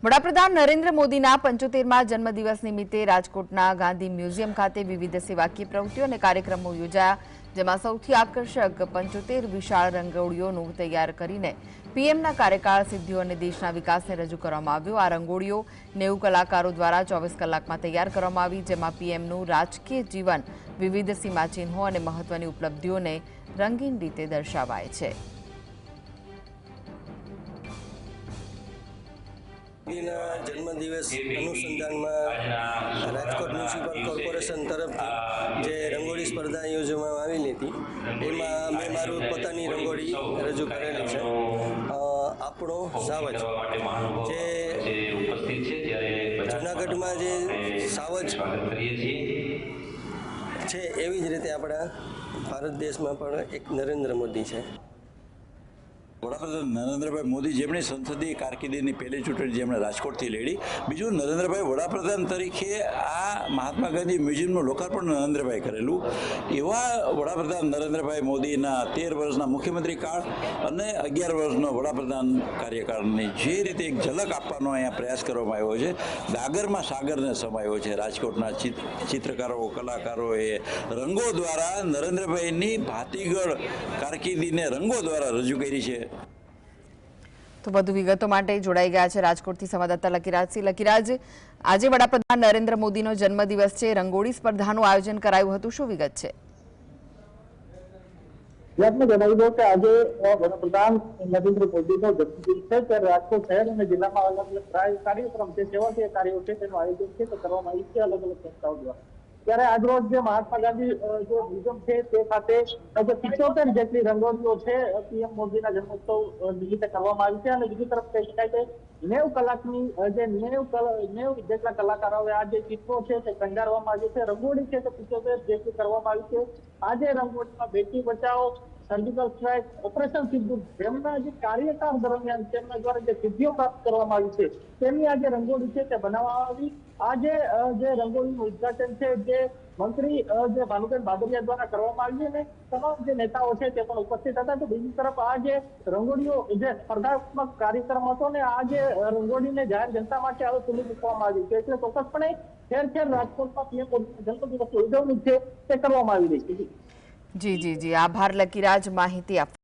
વડાપ્રધાન નરેન્દ્ર મોદીના 75મા જન્મદિવસ નિમિત્તે રાજકોટના ગાંધી મ્યુઝિયમ ખાતે વિવિધ સેવાકીય પ્રવૃત્તિઓ અને કાર્યક્રમો યોજાયા, જેમાં સૌથી આકર્ષક 75 વિશાળ રંગોળીઓનું તૈયાર કરીને પીએમના કાર્યકાળ, સિદ્ધિઓ અને દેશના વિકાસને રજૂ કરવામાં આવ્યો। આ રંગોળીઓ 90 કલાકારો દ્વારા 24 કલાકમાં તૈયાર કરવામાં આવી, જેમાં પીએમનું રાજકીય જીવન, વિવિધ સીમાચિહ્નો અને મહત્વની ઉપલબ્ધિઓને રંગીન રીતે દર્શાવાય છે। जन्मदिवस अनुसंधान में राजकोट म्युनिसिपल कॉर्पोरेशन तरफ जे रंगोળી स्पर्धा योजવામાં આવેલી હતી એમાં મેં મારું પોતાની રંગોળી રજૂ કરેલી છે। આપણો સાવજ જે જૂનાગઢમાં જે સાવજ છે એવી જ રીતે આપણા ભારત દેશમાં પણ એક નરેન્દ્ર મોદી છે। વડાપ્રધાન નરેન્દ્રભાઈ મોદી જેમની સંસદીય કારકિર્દીની પહેલી ચૂંટણી જેમણે રાજકોટથી લડી, બીજું નરેન્દ્રભાઈ વડાપ્રધાન તરીકે આ મહાત્મા ગાંધી મ્યુઝિયમનું લોકાર્પણ નરેન્દ્રભાઈ કરેલું। એવા વડાપ્રધાન નરેન્દ્રભાઈ મોદીના 13 વર્ષના મુખ્યમંત્રી કાળ અને 11 વર્ષનો વડાપ્રધાન કાર્યકાળની જે રીતે એક ઝલક આપવાનો અહીંયા પ્રયાસ કરવામાં આવ્યો છે, ગાગરમાં સાગરને સમાયો છે। રાજકોટના ચિત્રકારો, કલાકારોએ રંગો દ્વારા નરેન્દ્રભાઈની ભાતીગળ કારકિર્દીને રંગો દ્વારા રજૂ કરી છે। તો વધુ વિગતો માટે જોડાઈ ગયા છે રાજકોટથી સંવાદદાતા લકીરાજસિંહ। લકીરાજ, આજે વડાપ્રધાન નરેન્દ્ર મોદીનો જન્મદિવસ છે, રંગોળી સ્પર્ધાનું આયોજન કરાયું હતું, શું વિગત છે? આપને જણાવી દઉં કે આજે વડાપ્રધાન નરેન્દ્ર મોદીનો જન્મદિવસ છે, ત્યારે રાજકોટ શહેર અને જિલ્લામાં અલગ અલગ કાર્યક્રમ છે, સેવાકીય કાર્યો છે, તેનું આયોજન છે તે કરવામાં આવ્યું છે અલગ અલગ સંસ્થાઓ દ્વારા। ત્યારે આજરોજ જે મહાત્મા ગાંધી જે મ્યુઝિયમ છે તે ખાતે જે 75 જેટલી રંગોળીઓ છે પીએમ મોદીના જન્મોત્સવ નિમિત્તે કરવામાં આવી છે, અને બીજી તરફ કહી શકાય કે 90 કલાકની જે 90 જેટલા કલાકારોએ આ જે ચિત્રો છે તે કંડારવામાં આવ્યું છે, રંગોળી છે તે 75 જેટલી કરવામાં આવી છે। આ જે રંગોળીમાં Beti Bachao, surgical strike, operation સિંદૂર જેમના જે કાર્યકાળ દરમિયાન તેમના દ્વારા જે સિદ્ધિઓ પ્રાપ્ત કરવામાં આવી છે તેમની આ જે રંગોળી છે તે બનાવવામાં આવી। આજે જે રંગોળીનું ઉદઘાટન છે જે મંત્રી જે ભાનુબેન બાબરિયા દ્વારા કરવામાં આવ્યું અને તમામ જે નેતાઓ છે તે પણ ઉપસ્થિત હતા। તો બીજી તરફ આ જે રંગોળીઓ જે સ્પર્ધાત્મક કાર્યક્રમ હતો ને આ જે રંગોળીને જાહેર જનતા માટે હવે ખુલ્લી મૂકવામાં આવ્યું છે, એટલે ચોક્કસપણે ઠેર ઠેર રાજકોટમાં પીએમ મોદીના જન્મદિવસની ઉજવણી છે તે કરવામાં આવી રહી છે। જી, આભાર લકીરાજ, માહિતી આપવા।